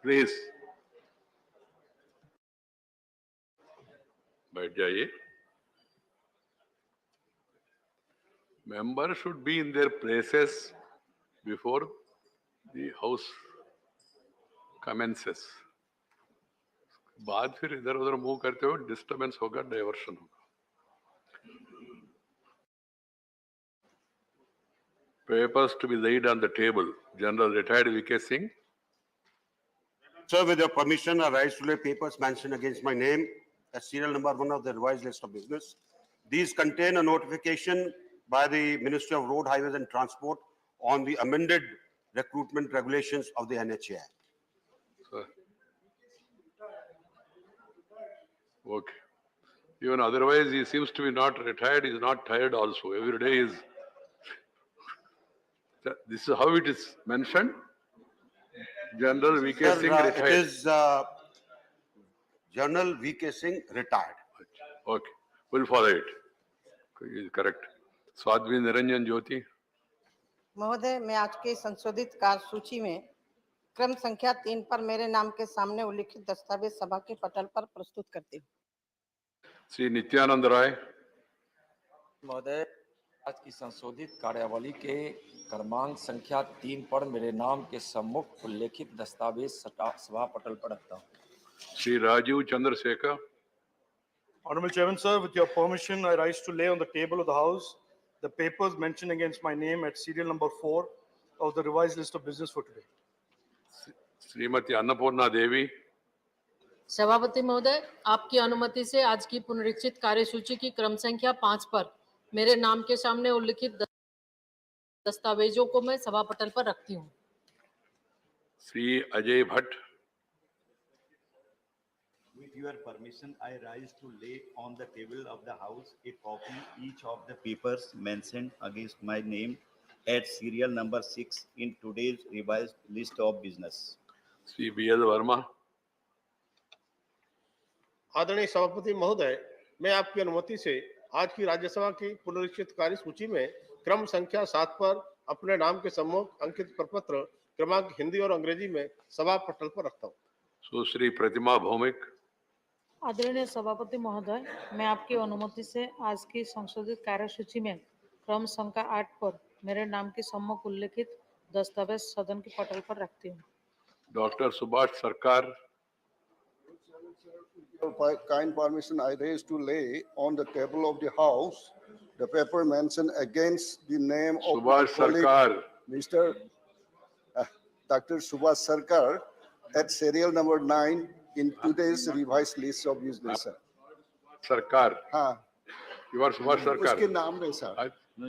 Please बैठ जाइए. Members should be in their places before the house commences. बाद फिर इधर उधर मूव करते हो डिस्टर्बेंस होगा, डाइवर्शन होगा. Papers to be laid on the table. General retired VK Singh. Sir, with your permission, I rise to lay papers mentioned against my name as serial number 1 of the revised list of business. These contain a notification by the Ministry of Road, Highways and Transport on the amended recruitment regulations of the NHAI. Sir. Okay. Even otherwise, he seems to be not retired. He is not tired also. Every day is. This is how it is mentioned. General VK Sir, Singh retired. it is General VK Singh retired. Okay, we'll follow it. Correct. Swadvi Niranjan Jyoti. महोदय, मैं आज के संशोधित कार्यसूची में क्रम संख्या 3 पर मेरे नाम के सामने उल्लिखित दस्तावेज सभा के पटल पर प्रस्तुत करती हूँ. श्री नित्यानंद राय. महोदय, आज की संशोधित कार्यावली के क्रमांक संख्या 3 पर मेरे नाम के सम्मुख उल्लेखित दस्तावेज सभा पटल पर रखता हूँ. Shri Rajiv Chandrashekhar. Honorable Chairman, sir, with your permission, I rise to lay on the table of the House the papers mentioned against my name at serial number 4 of the revised list of business for today. Shrimati Annapurna देवी. सभापति महोदय, आपकी अनुमति से आज की पुनरीक्षित कार्यसूची की क्रम संख्या 5 पर मेरे नाम के सामने उल्लिखित दस्तावेजों को मैं सभा पटल पर रखती हूँ. Shri Ajay Bhatt. With your permission, I rise to lay on the table of the House a copy each of the papers mentioned against my name at serial number 6 in today's revised list of business. Shri BL Verma. आदरणीय सभापति महोदय, मैं आपकी अनुमति से आज की राज्यसभा की पुनरीक्षित कार्यसूची में क्रम संख्या 7 पर अपने नाम के सम्मुख अंकित प्रपत्र क्रमांक हिंदी और अंग्रेजी में सभा पटल पर रखता हूँ. सुश्री प्रतिमा भौमिक. आदरणीय सभापति महोदय, मैं आपकी अनुमति से आज की संशोधित कार्यसूची में क्रम संख्या 8 पर मेरे नाम के सम्मुख उल्लेखित दस्तावेज सदन के पटल पर रखती हूँ. डॉक्टर सुभाष सरकार. By kind permission, I raise to lay on the table of the House the paper mentioned against the name of Subhash Sarkar. Mr. Dr. Subhash Sarkar at serial number 9 in today's revised list of business. Sarkar. हाँ. You are Subhash Sarkar. उसके नाम में sir.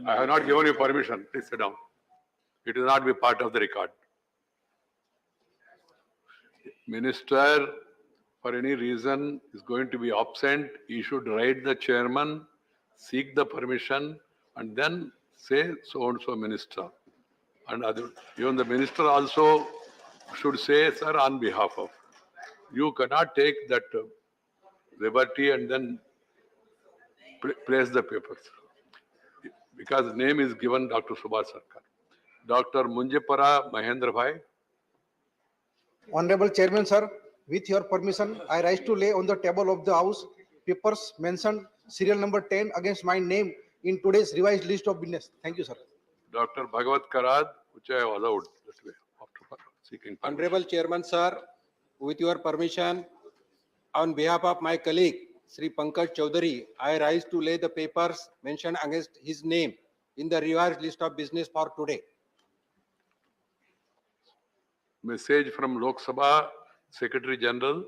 I have not given you permission. Please sit down. It will not be part of the record. Minister, for any reason, is going to be absent. He should write the chairman, seek the permission, and then say so and so minister. And even the minister also should say, sir, on behalf of. You cannot take that liberty and then place the papers. Because name is given Dr. Subhash Sarkar. Dr. Munjepara Mahendra Bhai. Honorable Chairman, sir, with your permission, I rise to lay on the table of the House papers mentioned serial number 10 against my name in today's revised list of business. Thank you, sir. Dr. Bhagavat Karad, which I have allowed that way after seeking permission. Honorable Chairman, sir, with your permission, on behalf of my colleague, Sri Pankaj Chaudhary, I rise to lay the papers mentioned against his name in the revised list of business for today. Message from Lok Sabha, Secretary General.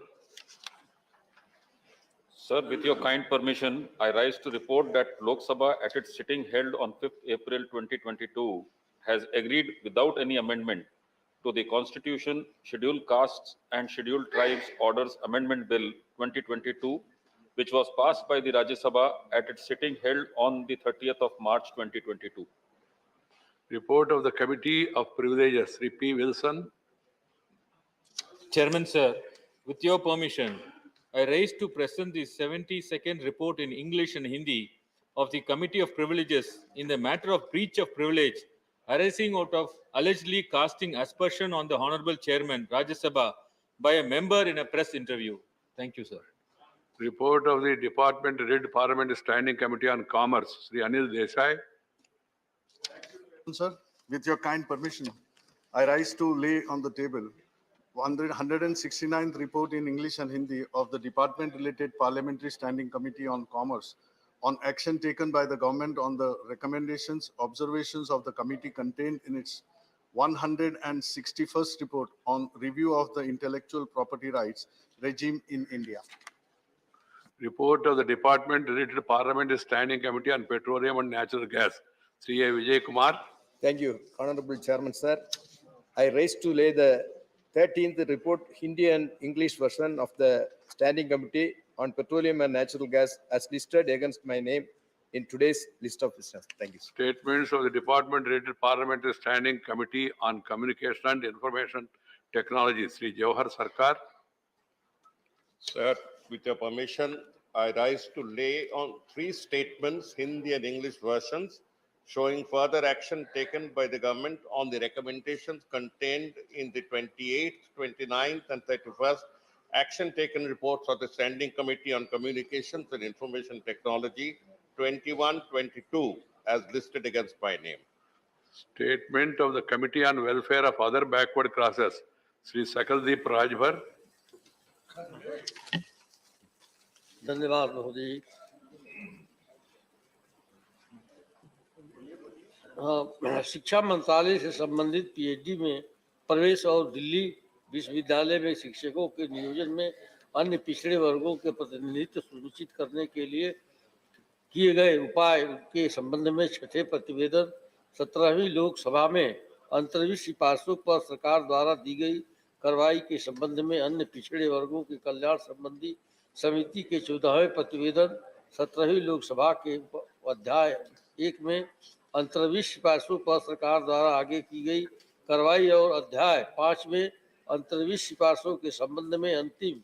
Sir, with your kind permission, I rise to report that Lok Sabha at its sitting held on 5th April 2022 has agreed without any amendment to the Constitution, Scheduled Castes and Scheduled Tribes Orders Amendment Bill 2022, which was passed by the Rajya Sabha at its sitting held on the 30th of March 2022. Report of the Committee of Privileges, Sri P. Wilson. Chairman, sir, with your permission, I rise to present the 72nd report in English and Hindi of the Committee of Privileges in the matter of breach of privilege arising out of allegedly casting aspersion on the Honorable Chairman, Rajya Sabha, by a member in a press interview. Thank you, sir. Report of the Department Head Parliament Standing Committee on Commerce, Sri Anil Desai. Sir, with your kind permission, I rise to lay on the table 169th report in English and Hindi of the Department-related Parliamentary Standing Committee on Commerce on action taken by the government on the recommendations, observations of the committee contained in its 161st report on review of the intellectual property rights regime in India. Report of the Department Related Parliament Standing Committee on Petroleum and Natural Gas, Sri A. Vijay Kumar. Thank you, Honorable Chairman, sir. I rise to lay the 13th report, Hindi and English version of the Standing Committee on Petroleum and Natural Gas as listed against my name in today's list of business. Thank you, sir. Statements of the Department Related Parliamentary Standing Committee on Communication and Information Technology, Sri Jawahar Sarkar. Sir, with your permission, I rise to lay on 3 statements, Hindi and English versions, showing further action taken by the government on the recommendations contained in the 28th, 29th, and 31st action taken reports of the Standing Committee on Communications and Information Technology 21-22 as listed against my name. Statement of the Committee on Welfare of Other Backward Classes, Sri Sakaldeep Rajbhar. धन्यवाद महोदय। शिक्षा मंत्रालय से संबंधित PhD में प्रवेश और दिल्ली विश्वविद्यालय में शिक्षकों के नियोजन में अन्य पिछड़े वर्गों के प्रतिनिधित्व सुनिश्चित करने के लिए किए गए उपाय के संबंध में छठे प्रतिवेदन 17वीं लोकसभा में अंतर्विध सिफारिशों पर सरकार द्वारा दी गई कार्रवाई के संबंध में अन्य पिछड़े वर्गों के कल्याण संबंधी समिति के 14वें प्रतिवेदन 17वीं लोकसभा के अध्याय 1 में अंतर्विध सिफारिशों पर सरकार द्वारा आगे की गई कार्रवाई और अध्याय 5 में अंतर्विध सिफारिशों के संबंध में अंतिम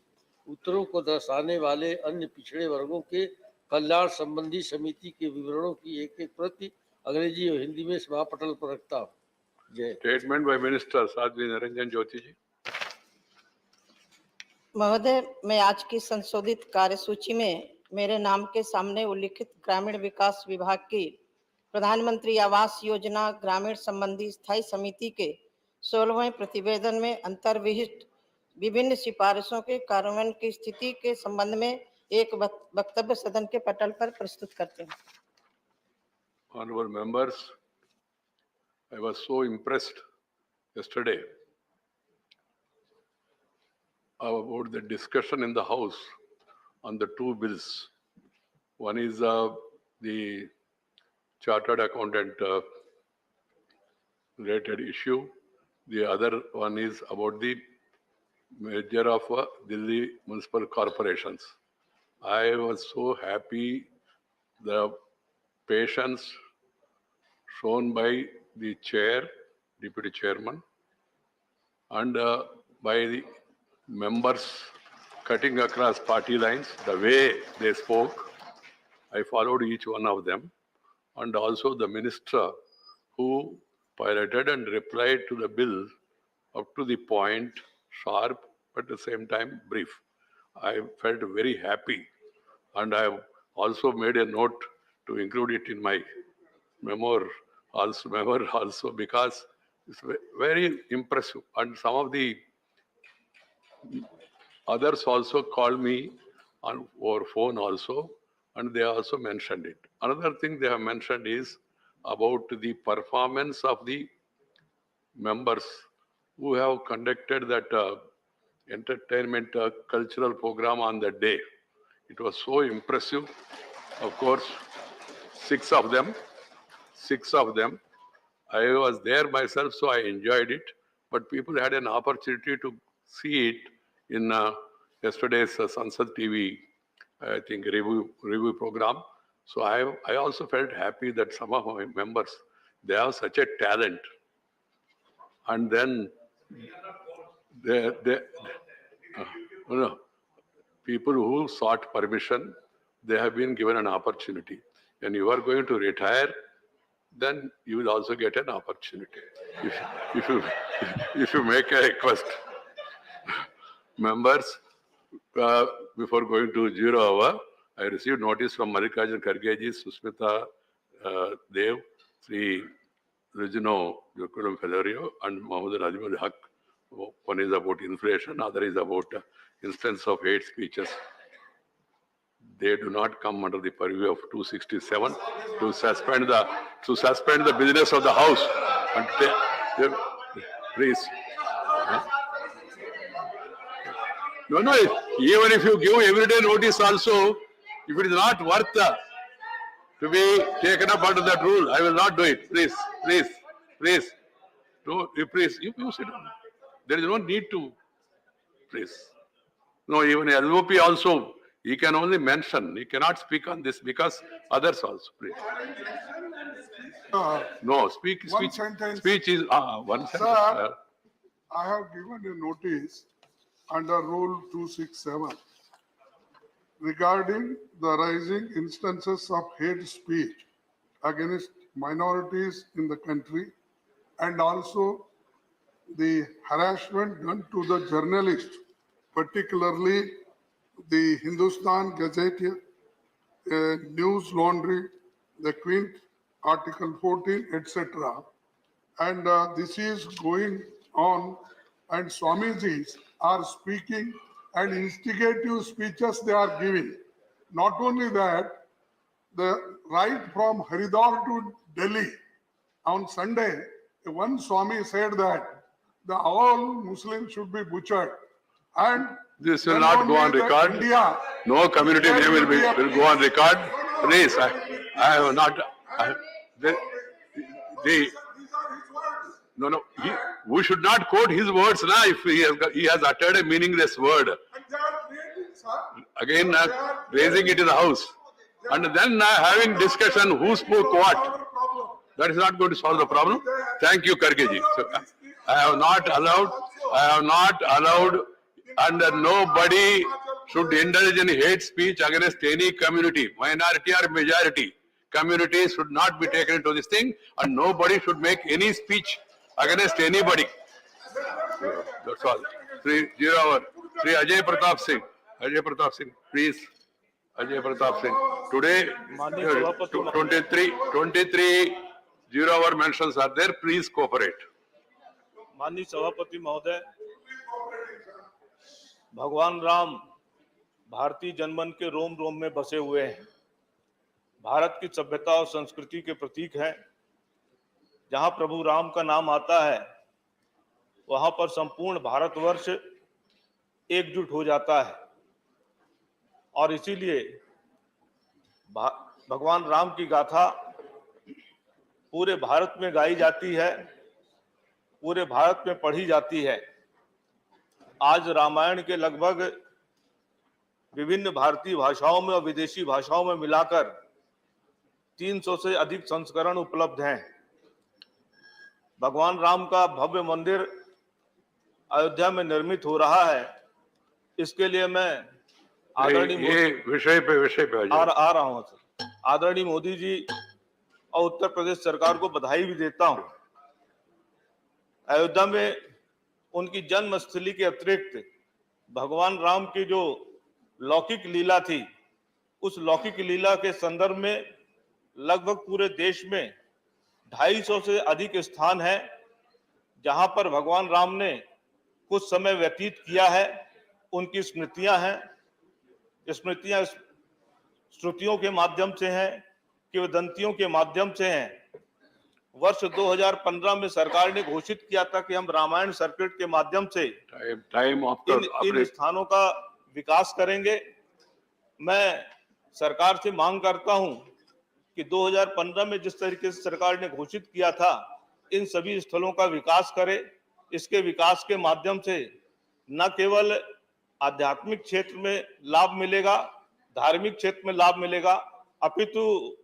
उत्तरों को दर्शाने वाले अन्य पिछड़े वर्गों के कल्याण संबंधी समिति के विवरणों की एक प्रति अंग्रेजी और हिंदी में सभा पटल पर रखता हूँ। जय। Statement by Minister Sadhvi Niranjan Jyoti ji. महोदय, मैं आज की संशोधित कार्यसूची में मेरे नाम के सामने उल्लिखित ग्रामीण विकास विभाग की प्रधानमंत्री आवास योजना ग्रामीण संबंधी स्थायी समिति के 16वें प्रतिवेदन में अंतर्विहित विभिन्न सिफारिशों के कार्यान्वयन की स्थिति के संबंध में एक वक्तव्य सदन के पटल पर प्रस्तुत करते हैं। Honorable members, I was so impressed yesterday about the discussion in the House on the 2 bills. One is the chartered accountant related issue. The other one is about the merger of Delhi municipal corporations. I was so happy the patience shown by the chair, deputy chairman, and by the members cutting across party lines, the way they spoke, I followed each one of them, and also the minister who piloted and replied to the bill up to the point, sharp, but at the same time brief. I felt very happy, and I also made a note to include it in my memoir also because it's very impressive. And some of the others also called me on over phone also, and they also mentioned it. Another thing they have mentioned is about the performance of the members who have conducted that entertainment cultural program on that day. It was so impressive. Of course, 6 of them. I was there myself, so I enjoyed it. But people had an opportunity to see it in yesterday's Sansad TV, I think, review program. So I also felt happy that some of my members, they have such a talent. And then people who sought permission, they have been given an opportunity. When you are going to retire, then you will also get an opportunity. If you, if you make a request. Members, before going to 0 hour, I received notice from Mallikarjun Khargeji, Susmita Dev, Sri Regino Yokulam Federio, and Mohammed Rajimul Haq. One is about inflation, other is about instance of hate speeches. They do not come under the purview of 267 to suspend the business of the House. And please. No, even if you give everyday notice also, if it is not worth to be taken up under that rule, I will not do it. Please. Please, you sit down. There is no need to, please. No, even LOP also, he can only mention, he cannot speak on this because others also, please. No, speech is one sentence. Sir, I have given a notice under Rule 267 regarding the rising instances of hate speech against minorities in the country and also the harassment done to the journalists, particularly the Hindustan Gazette, News Laundry, the Quint, Article 14, etc. And this is going on, and Swamijis are speaking and instigative speeches they are giving. Not only that, the right from Haridwar to Delhi on Sunday, one Swami said that all Muslims should be butchered. And this will not go on record. India, no community name will go on record. Please, I have not. No. We should not quote his words now if he has uttered a meaningless word. Again, raising it in the House. And then having discussion who spoke what. That is not going to solve the problem. Thank you, Khargeji. So, I have not allowed, and nobody should indulge in hate speech against any community, minority or majority. Communities should not be taken into this thing, and nobody should make any speech against anybody. That's all. Sri Ajay Pratap Singh, please. Ajay Pratap Singh. Today, 23 0-hour mentions are there. Please cooperate. माननीय सभापति महोदय, भगवान राम भारतीय जनमन के रोम रोम में बसे हुए हैं। भारत की सभ्यता और संस्कृति के प्रतीक हैं। जहां प्रभु राम का नाम आता है, वहां पर संपूर्ण भारतवर्ष एकजुट हो जाता है। और इसीलिए भगवान राम की गाथा पूरे भारत में गाई जाती है, पूरे भारत में पढ़ी जाती है। आज रामायण के लगभग विभिन्न भारतीय भाषाओं में और विदेशी भाषाओं में मिलाकर 300 से अधिक संस्करण उपलब्ध हैं। भगवान राम का भव्य मंदिर अयोध्या में निर्मित हो रहा है। इसके लिए मैं आदरणीय विषय पे आ रहा हूं सर। आदरणीय मोदी जी और उत्तर प्रदेश सरकार को बधाई भी देता हूं। अयोध्या में उनकी जन्मस्थली के अतिरिक्त भगवान राम की जो लौकिक लीला थी, उस लौकिक लीला के संदर्भ में लगभग पूरे देश में 250 से अधिक स्थान है जहां पर भगवान राम ने कुछ समय व्यतीत किया है। उनकी स्मृतियां हैं। स्मृतियां श्रुतियों के माध्यम से हैं, किंवदंतियों के माध्यम से हैं। वर्ष 2015 में सरकार ने घोषित किया था कि हम रामायण सर्किट के माध्यम से इन स्थानों का विकास करेंगे। मैं सरकार से मांग करता हूं कि 2015 में जिस तरीके से सरकार ने घोषित किया था, इन सभी स्थलों का विकास करे। इसके विकास के माध्यम से न केवल आध्यात्मिक क्षेत्र में लाभ मिलेगा, धार्मिक क्षेत्र में लाभ मिलेगा, अपितु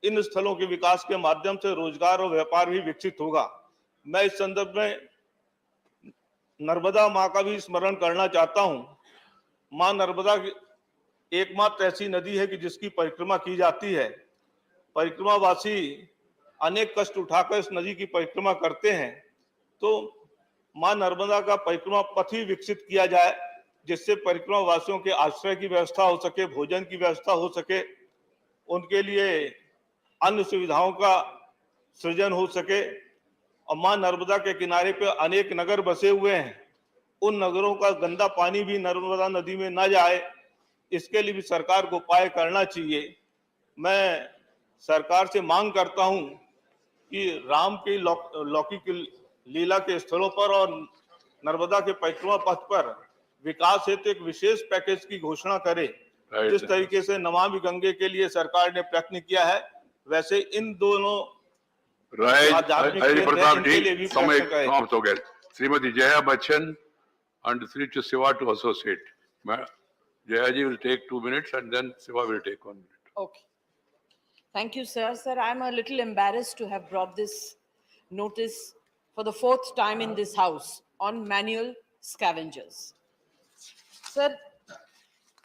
इन स्थलों के विकास के माध्यम से रोजगार और व्यापार भी विकसित होगा। मैं इस संदर्भ में नर्मदा मां का भी स्मरण करना चाहता हूं। मां नर्मदा एकमात्र ऐसी नदी है कि जिसकी परिक्रमा की जाती है। परिक्रमावासी अनेक कष्ट उठाकर इस नदी की परिक्रमा करते हैं, तो मां नर्मदा का परिक्रमा पथ ही विकसित किया जाए, जिससे परिक्रमा वासियों के आश्रय की व्यवस्था हो सके, भोजन की व्यवस्था हो सके, उनके लिए अन्य सुविधाओं का सृजन हो सके। और मां नर्मदा के किनारे पे अनेक नगर बसे हुए हैं, उन नगरों का गंदा पानी भी नर्मदा नदी में न जाए, इसके लिए भी सरकार को उपाय करना चाहिए। मैं सरकार से मांग करता हूं कि राम की लौकिक लीला के स्थलों पर और नर्मदा के परिक्रमा पथ पर विकास हेतु एक विशेष पैकेज की घोषणा करे। जिस तरीके से नमामि गंगे के लिए सरकार ने प्रयत्न किया है, वैसे इन दोनों आध्यात्मिक हरि केंद्र हैं, प्रताप इनके जी, लिए भी समय प्रयत्न करें। समाप्त हो गए। Shrimati Jaya Bachchan and Sri Siva to associate. Jayaji will take 2 minutes and then Siva will take 1 minute. Okay. Thank you, sir. Sir, I'm a little embarrassed to have brought this notice for the 4th time in this house on manual scavengers. Sir,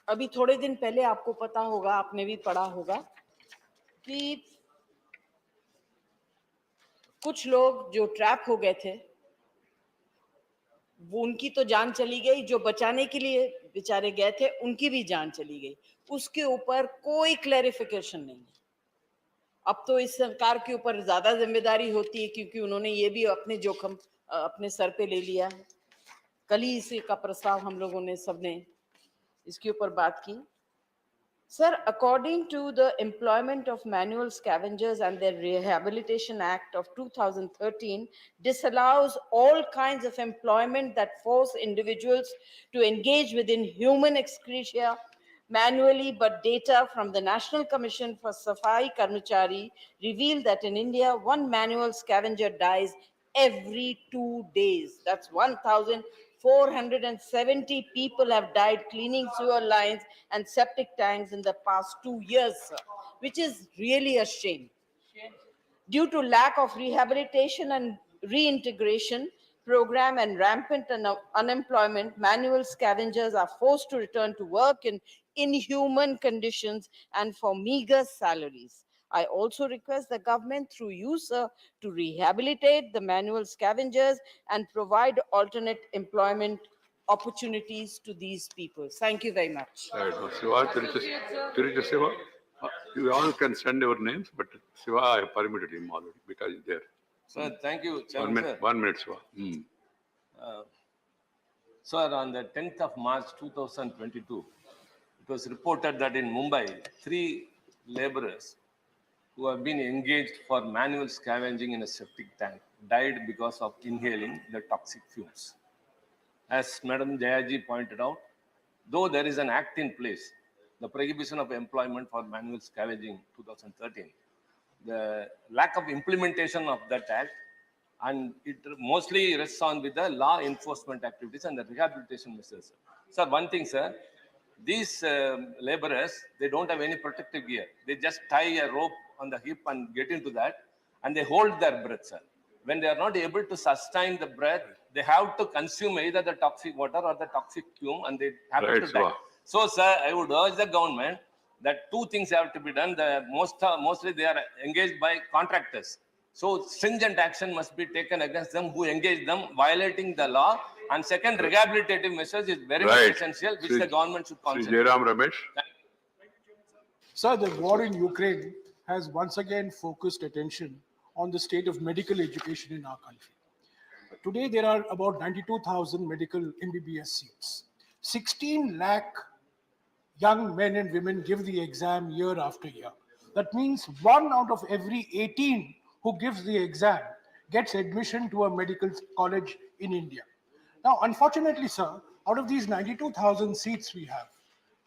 अभी थोड़े दिन पहले आपको पता होगा, आपने भी पढ़ा होगा कि कुछ लोग जो ट्रैप हो गए थे, वो उनकी तो जान चली गई, जो बचाने के लिए बेचारे गए थे उनकी भी जान चली गई। उसके ऊपर कोई क्लैरिफिकेशन नहीं है। अब तो इस सरकार के ऊपर ज्यादा जिम्मेदारी होती है, क्योंकि उन्होंने ये भी अपने जोखिम अपने सर पे ले लिया है। कल ही इसी का प्रस्ताव हम लोगों ने सबने इसके ऊपर बात की। Sir, according to the Employment of Manual Scavengers and their Rehabilitation Act of 2013, disallows all kinds of employment that force individuals to engage within human excretia manually, but data from the National Commission for Safai Karmachari reveal that in India, one manual scavenger dies every 2 days. That's 1,470 people have died cleaning sewer lines and septic tanks in the past 2 years, sir, which is really a shame. Due to lack of rehabilitation and reintegration program and rampant unemployment, manual scavengers are forced to return to work in inhuman conditions and for meager salaries. I also request the government through you, sir, to rehabilitate the manual scavengers and provide alternate employment opportunities to these people. Thank you very much. Right. Siva, Tirich Siva, you all can send your names, but Siva, I have permitted him already because he's there. Sir, thank you, 1 Chairman, minute, sir. 1 minute, Siva. Sir, on the 10th of March 2022, it was reported that in Mumbai, 3 laborers who have been engaged for manual scavenging in a septic tank died because of inhaling the toxic fumes. As Madam Jayaji pointed out, though there is an act in place, the Prohibition of Employment for Manual Scavenging 2013, the lack of implementation of that act, and it mostly rests on with the law enforcement activities and the rehabilitation measures. Sir, one thing, sir, these laborers, they don't have any protective gear. They just tie a rope on the hip and get into that, and they hold their breath, sir. When they are not able to sustain the breath, they have to consume either the toxic water or the toxic fume, and they have Right, to die. Siva. So, sir, I would urge the government that 2 things have to be done. Mostly they are engaged by contractors. So stringent action must be taken against them who engage them violating the law. And second, rehabilitative measures is very much Right. essential, which the government should Sri consider. Jairam Ramesh. Sir, the war in Ukraine has once again focused attention on the state of medical education in our country. Today, there are about 92,000 medical MBBS seats. 16 lakh young men and women give the exam year after year. That means 1 out of every 18 who gives the exam gets admission to a medical college in India. Now, unfortunately, sir, out of these 92,000 seats we have,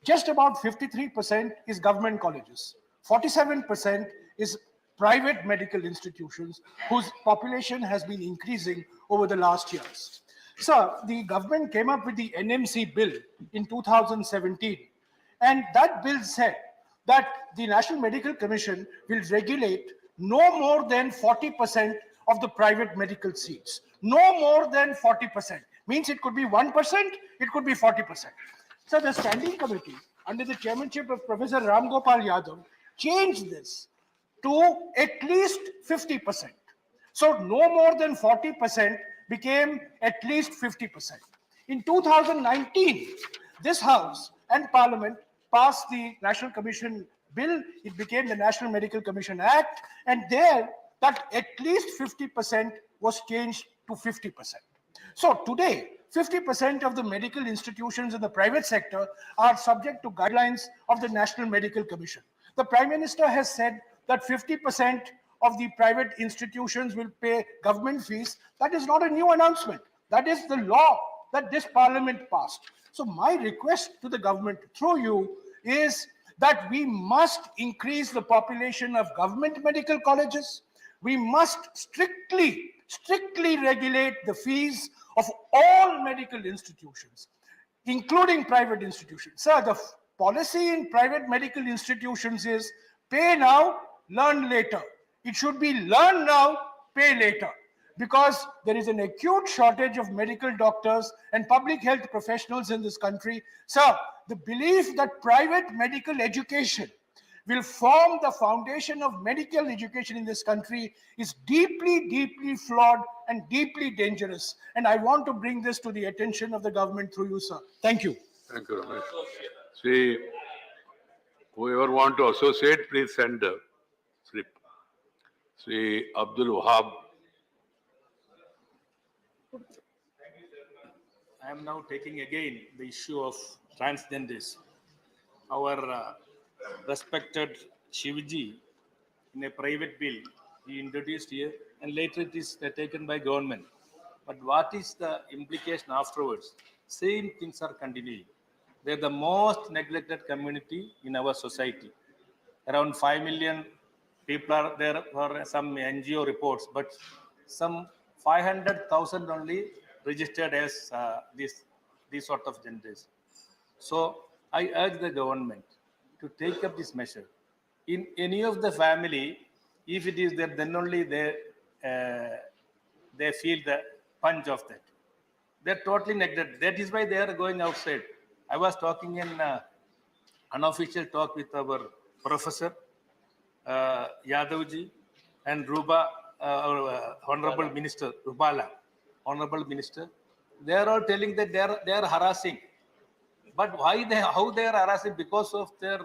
just about 53% is government colleges. 47% is private medical institutions whose population has been increasing over the last years. Sir, the government came up with the NMC bill in 2017, and that bill said that the National Medical Commission will regulate no more than 40% of the private medical seats. No more than 40%. Means it could be 1%, it could be 40%. So the standing committee, under the chairmanship of Professor Ram Gopal Yadav, changed this to at least 50%. So no more than 40% became at least 50%. In 2019, this House and Parliament passed the National Commission Bill. It became the National Medical Commission Act, and there that at least 50% was changed to 50%. So today, 50% of the medical institutions in the private sector are subject to guidelines of the National Medical Commission. The Prime Minister has said that 50% of the private institutions will pay government fees. That is not a new announcement. That is the law that this parliament passed. So my request to the government through you is that we must increase the population of government medical colleges. We must strictly regulate the fees of all medical institutions, including private institutions. Sir, the policy in private medical institutions is pay now, learn later. It should be learn now, pay later, because there is an acute shortage of medical doctors and public health professionals in this country. Sir, the belief that private medical education will form the foundation of medical education in this country is deeply flawed and deeply dangerous. And I want to bring this to the attention of the government through you, sir. Thank you. Thank you, Ramesh. See, whoever want to associate, please send a slip. See, Abdul Wahab. I am now taking again the issue of transgenders. Our respected Shivji, in a private bill, he introduced here, and later it is taken by government. But what is the implication afterwards? Same things are continuing. They're the most neglected community in our society. Around 5 million people are there for some NGO reports, but some 500,000 only registered as these sort of genders. So I urge the government to take up this measure. In any of the family, if it is there, then only they feel the punch of that. They're totally neglected. That is why they are going outside. I was talking in unofficial talk with our professor, Yadavji, and Ruba, our Honorable Minister, Rubala, Honorable Minister. They are all telling that they are harassing. But how they are harassing? Because of their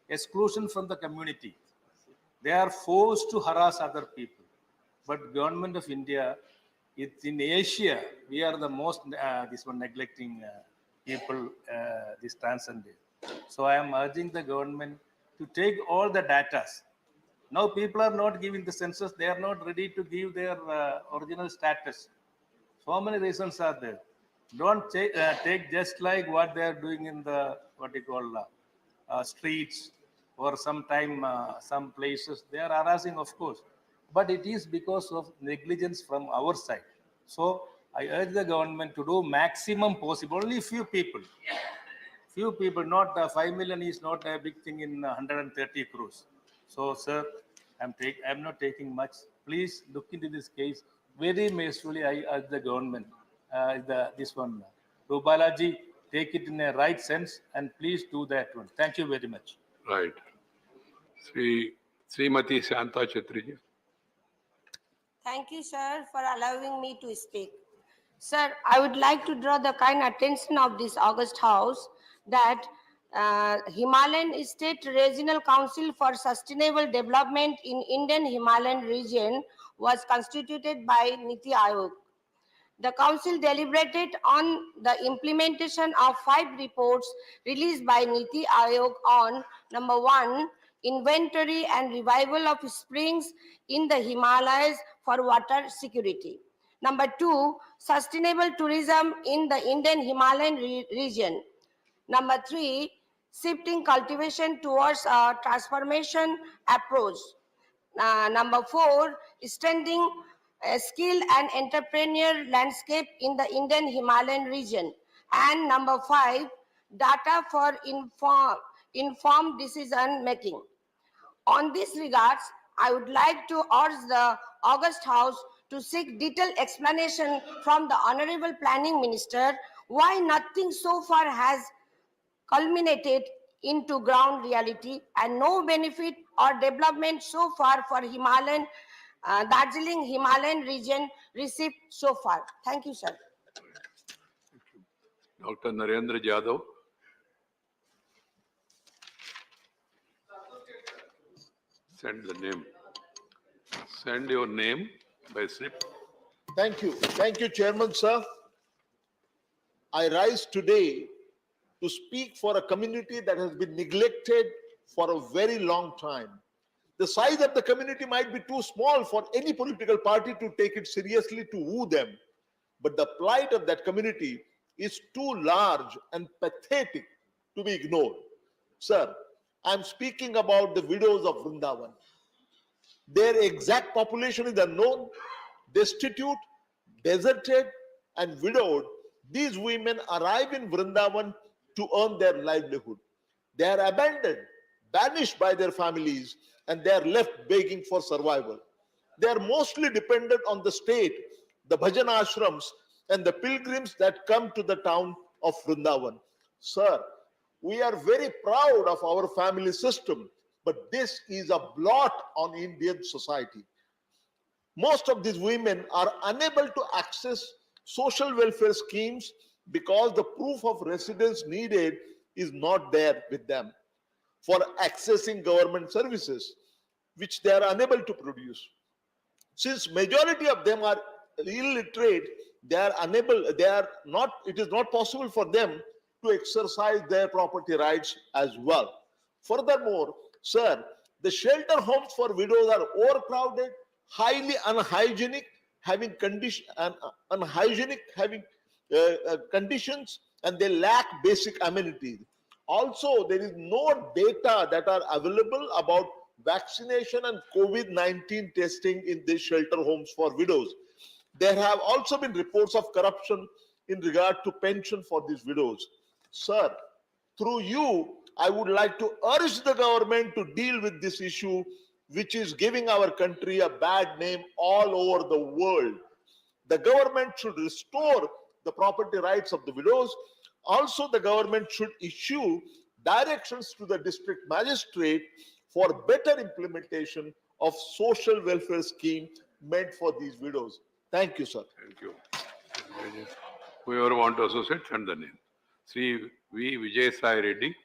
exclusion from the community. They are forced to harass other people. But government of India, it's in Asia, we are the most neglecting people, this transgender. So I am urging the government to take all the data. Now people are not giving the census. They are not ready to give their original status. So many reasons are there. Don't take just like what they are doing in the, streets, or sometime some places. They are harassing, of course. But it is because of negligence from our side. So I urge the government to do maximum possible. Only few people. Few people, not 5 million is not a big thing in 130 crores. So, sir, I'm not taking much. Please look into this case. Very mercifully, I urge the government, this one. Rubalaji, take it in a right sense and please do that one. Thank you very much. Right. Srimati Shanta Chatriji. Thank you, sir, for allowing me to speak. Sir, I would like to draw the kind attention of this August House that Himalayan State Regional Council for Sustainable Development in Indian Himalayan region was constituted by Niti Aayog. The council deliberated on the implementation of 5 reports released by Niti Aayog on number 1, inventory and revival of springs in the Himalayas for water security. Number 2, sustainable tourism in the Indian Himalayan region. Number 3, shifting cultivation towards a transformation approach. Number 4, strengthening skill and entrepreneur landscape in the Indian Himalayan region. And number 5, data for informed decision making. On these regards, I would like to urge the August House to seek detailed explanation from the Honorable Planning Minister why nothing so far has culminated into ground reality and no benefit or development so far for Himalayan, Darjeeling Himalayan region received so far. Thank you, sir. Dr. Narendra Jadhav. Send the name. Send your name by slip. Thank you. Thank you, Chairman, sir. I rise today to speak for a community that has been neglected for a very long time. The size of the community might be too small for any political party to take it seriously to woo them. But the plight of that community is too large and pathetic to be ignored. Sir, I'm speaking about the widows of Vrindavan. Their exact population is unknown, destitute, deserted, and widowed. These women arrive in Vrindavan to earn their livelihood. They are abandoned, banished by their families, and they are left begging for survival. They are mostly dependent on the state, the bhajan ashrams, and the pilgrims that come to the town of Vrindavan. Sir, we are very proud of our family system, but this is a blot on Indian society. Most of these women are unable to access social welfare schemes because the proof of residence needed is not there with them for accessing government services, which they are unable to produce. Since majority of them are illiterate, it is not possible for them to exercise their property rights as well. Furthermore, sir, the shelter homes for widows are overcrowded, highly unhygienic, having conditions, and they lack basic amenities. Also, there is no data that are available about vaccination and COVID-19 testing in these shelter homes for widows. There have also been reports of corruption in regard to pension for these widows. Sir, through you, I would like to urge the government to deal with this issue, which is giving our country a bad name all over the world. The government should restore the property rights of the widows. Also, the government should issue directions to the district magistrate for better implementation of social welfare scheme meant for these widows. Thank you, sir. Thank you. Whoever want to associate, send the name. Sri V. Vijay Sai Reddy.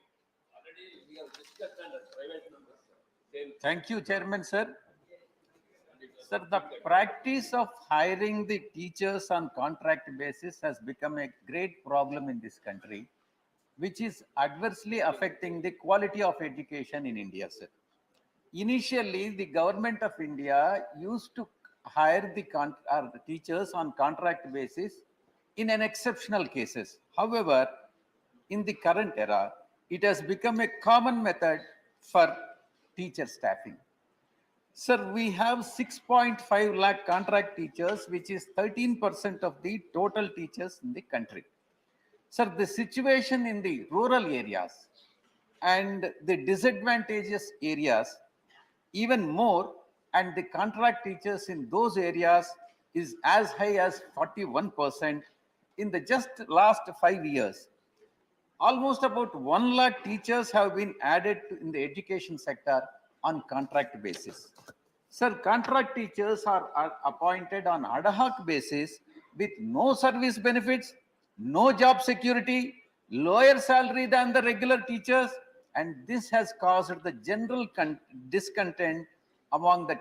Thank you, Chairman, sir. Sir, the practice of hiring the teachers on contract basis has become a great problem in this country, which is adversely affecting the quality of education in India, sir. Initially, the government of India used to hire the teachers on contract basis in an exceptional cases. However, in the current era, it has become a common method for teacher staffing. Sir, we have 6.5 lakh contract teachers, which is 13% of the total teachers in the country. Sir, the situation in the rural areas and the disadvantageous areas even more, and the contract teachers in those areas is as high as 41% in the just last 5 years. Almost about 1 lakh teachers have been added in the education sector on contract basis. Sir, contract teachers are appointed on ad hoc basis with no service benefits, no job security, lower salary than the regular teachers, and this has caused the general discontent among the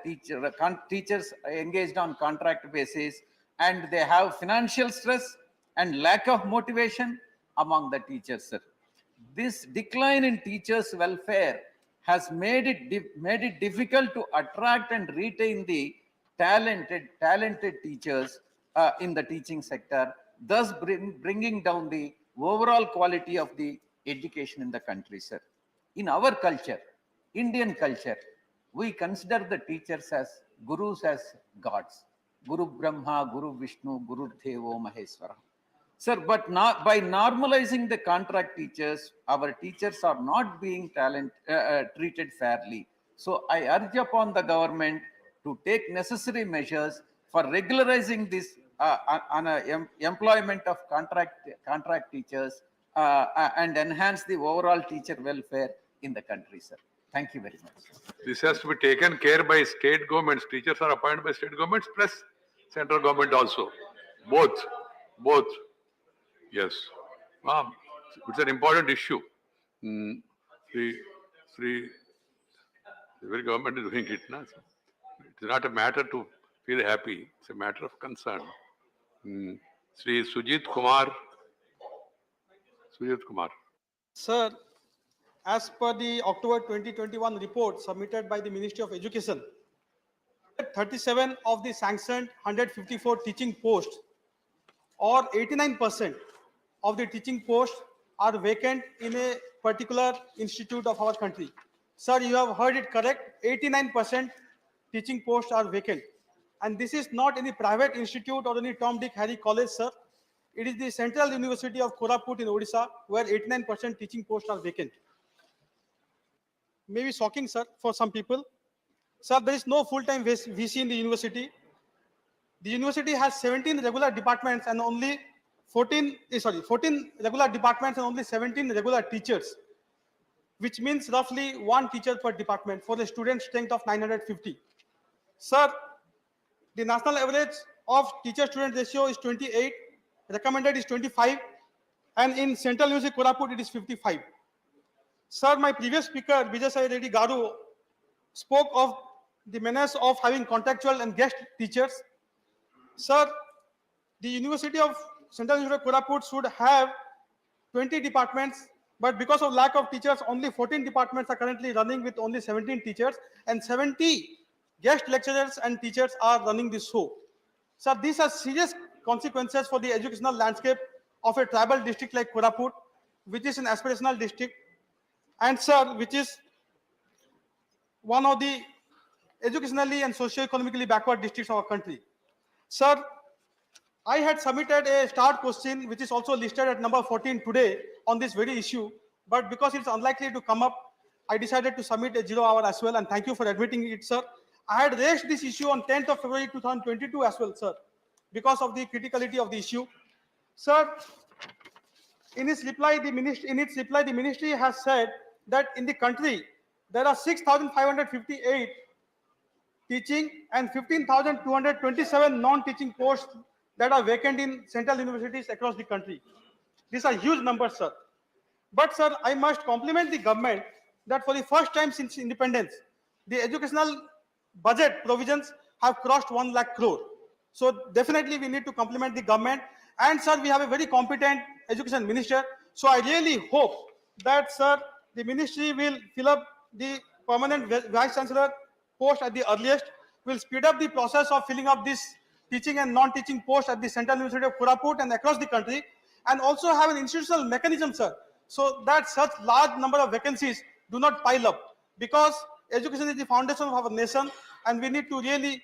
teachers engaged on contract basis, and they have financial stress and lack of motivation among the teachers, sir. This decline in teachers' welfare has made it difficult to attract and retain the talented teachers in the teaching sector, thus bringing down the overall quality of the education in the country, sir. In our culture, Indian culture, we consider the teachers as gurus, as gods. Guru Brahma, Guru Vishnu, Guru Devo Maheswara. Sir, but not by normalizing the contract teachers, our teachers are not being treated fairly. So I urge upon the government to take necessary measures for regularizing this employment of contract teachers and enhance the overall teacher welfare in the country, sir. Thank you very much. This has to be taken care by state governments. Teachers are appointed by state governments plus central government also. Both. Yes. It's an important issue. Free, the very government is doing it. No? It's not a matter to feel happy. It's a matter of concern. Sri Sujit Kumar. Sir, as per the October 2021 report submitted by the Ministry of Education, 37 of the sanctioned 154 teaching posts or 89% of the teaching posts are vacant in a particular institute of our country. Sir, you have heard it correct, 89% teaching posts are vacant. And this is not any private institute or any Tom, Dick, Harry college, sir. It is the Central University of Koraput in Odisha, where 89% teaching posts are vacant. Maybe shocking, sir, for some people. Sir, there is no full-time VC in the university. The university has 17 regular departments and only 14 regular departments and only 17 regular teachers, which means roughly one teacher per department for the student strength of 950. Sir, the national average of teacher-student ratio is 28, recommended is 25, and in Central University Koraput it is 55. Sir, my previous speaker, Vijay Reddy Garu, spoke of the menace of having contractual and guest teachers. Sir, the University of Central University of Koraput should have 20 departments, but because of lack of teachers, only 14 departments are currently running with only 17 teachers, and 70 guest lecturers and teachers are running this show. Sir, these are serious consequences for the educational landscape of a tribal district like Koraput, which is an aspirational district, and sir, which is one of the educationally and socio-economically backward districts of our country. Sir, I had submitted a start question, which is also listed at number 14 today on this very issue, but because it's unlikely to come up, I decided to submit a 0 hour as well, and thank you for admitting it, sir. I had raised this issue on 10th of February 2022 as well, sir, because of the criticality of the issue. Sir, in its reply, the ministry has said that in the country, there are 6,558 teaching and 15,227 non-teaching posts that are vacant in central universities across the country. These are huge numbers, sir. But, sir, I must compliment the government that for the first time since independence, the educational budget provisions have crossed 1 lakh crore. So definitely we need to compliment the government. And, sir, we have a very competent education minister. So I really hope that, sir, the ministry will fill up the permanent vice chancellor post at the earliest, will speed up the process of filling up this teaching and non-teaching posts at the Central University of Koraput and across the country, and also have an institutional mechanism, sir, so that such large number of vacancies do not pile up, because education is the foundation of our nation, and we need to really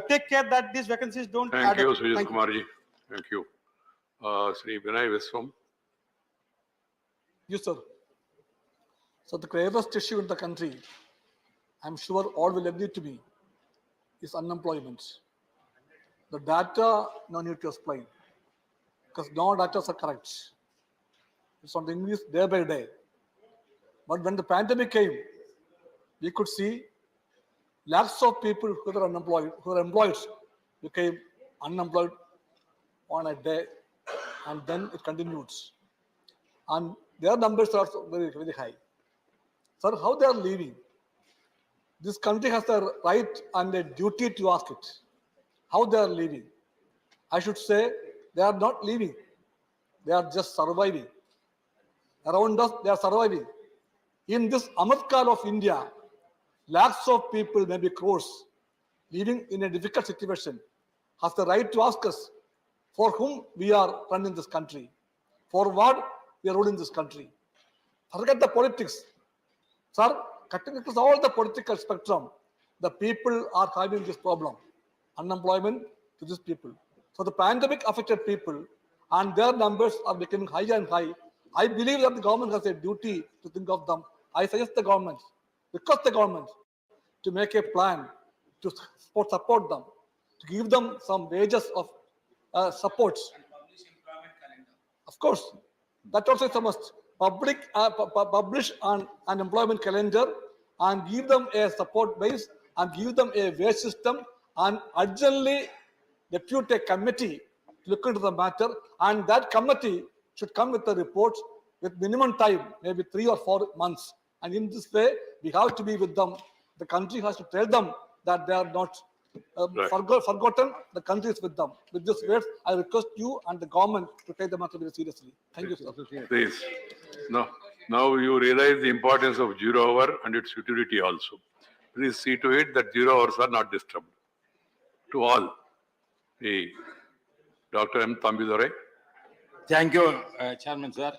take care that these vacancies don't add up. Thank you, Kumarji. Thank you. Sri Vinay Viswam. Yes, sir. So the gravest issue in the country, I'm sure all will agree to me, is unemployment. The data, no need to explain, because no data are correct. It's on the English day by day. But when the pandemic came, we could see lakhs of people who were unemployed, who were employed, became unemployed on a day, and then it continues. And their numbers are very, very high. Sir, how they are leaving? This country has the right and a duty to ask it. How they are leaving? I should say they are not leaving. They are just surviving. Around us, they are surviving. In this Amatkal of India, lakhs of people, maybe crores, living in a difficult situation, has the right to ask us for whom we are running this country, for what we are ruling this country. Forget the politics. Sir, cutting across all the political spectrum, the people are having this problem. Unemployment to these people. So the pandemic affected people and their numbers are becoming higher and high. I believe that the government has a duty to think of them. I suggest the government, request the government to make a plan to support them, to give them some wages of supports. Of course, That also is a must. Publish an unemployment calendar and give them a support base and give them a wage system and urgently depute a committee to look into the matter, and that committee should come with the reports with minimum time, maybe 3 or 4 months. And in this way, we have to be with them. The country has to tell them that they are not forgotten. The country is with them. With this words, I request you and the government to take the matter very seriously. Thank you, sir. Please. Now you realize the importance of 0 hour and its utility also. Please see to it that 0 hours are not disturbed. To all. Hey, Dr. M. Tambidore. Thank you, Chairman, sir.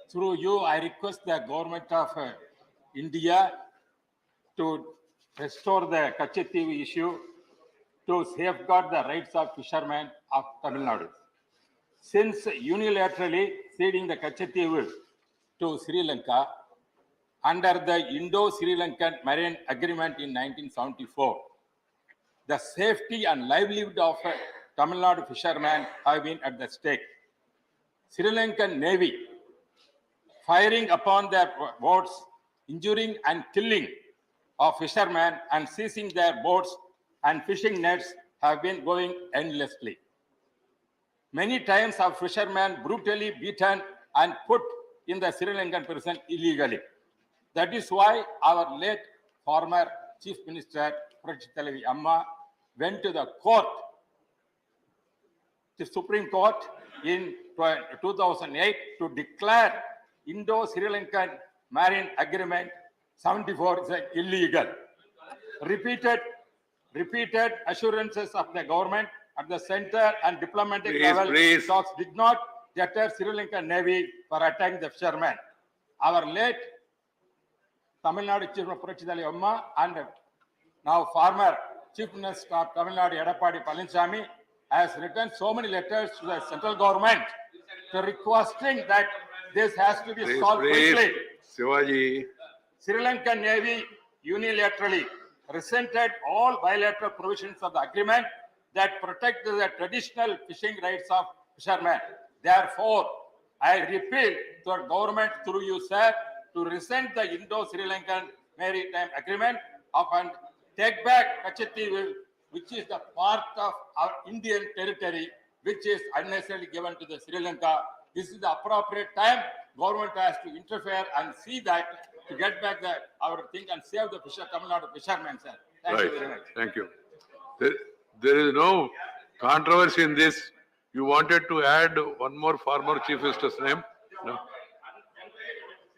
Through you, I request the government of India to restore the Kachethi issue to safeguard the rights of fishermen of Tamil Nadu. Since unilaterally ceding the Kachethi to Sri Lanka under the Indo-Sri Lankan Marine Agreement in 1974, the safety and livelihood of Tamil Nadu fishermen have been at the stake. Sri Lankan Navy firing upon their boats, injuring and killing of fishermen and seizing their boats and fishing nets have been going endlessly. Many times our fishermen brutally beaten and put in the Sri Lankan prison illegally. That is why our late former Chief Minister, Prachitalavi Amma, went to the court, the Supreme Court in 2008 to declare Indo-Sri Lankan Marine Agreement 74 is illegal. Repeated assurances of the government at the center and diplomatic level talks did not deter Sri Lankan Navy for attacking the fishermen. Our late Tamil Nadu Chief Minister Prachitalavi Amma and now former Chief Minister of Tamil Nadu Edappadi Palaniswamy has written so many letters to the central government to requesting that this has to be solved quickly. Shivaji. Sri Lankan Navy unilaterally resented all bilateral provisions of the agreement that protect the traditional fishing rights of fishermen. Therefore, I repeal to our government through you, sir, to rescind the Indo-Sri Lankan Maritime Agreement and take back Kachethi, which is the part of our Indian territory, which is unnecessarily given to the Sri Lanka. This is the appropriate time. Government has to interfere and see that to get back our thing and save the Tamil Nadu fishermen, sir. Thank you very much. Thank you. There is no controversy in this. You wanted to add one more former Chief Minister's name? No.